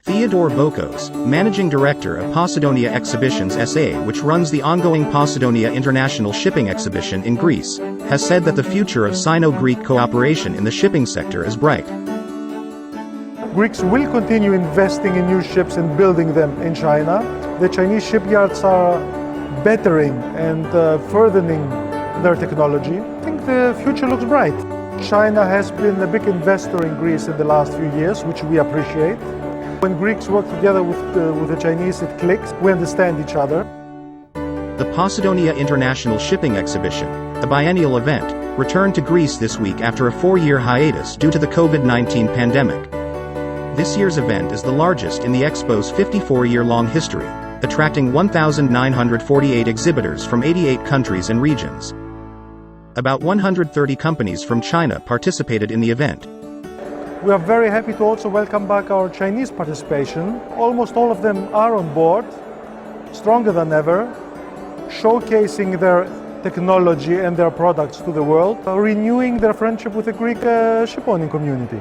Theodore Vokos, Managing Director of Posidonia Exhibitions SA, which runs the ongoing Posidonia International Shipping Exhibition in Greece, has said that the future of Sino-Greek cooperation in the shipping sector is bright. Greeks will continue investing in new ships and building them in China. The Chinese shipyards are bettering and furthering their technology. I think the future looks bright. China has been a big investor in Greece in the last few years, which we appreciate. When Greeks work together with the Chinese, it clicks. We understand each other. The Posidonia International Shipping Exhibition, a biennial event, returned to Greece this week after a 4-year hiatus due to the COVID-19 pandemic. This year's event is the largest in the Expo's 54-year-long history, attracting 1,948 exhibitors from 88 countries and regions. About 130 companies from China participated in the event. We are very happy to also welcome back our Chinese participation. Almost all of them are on board, stronger than ever, showcasing their technology and their products to the world, renewing their friendship with the Greek shipowning community.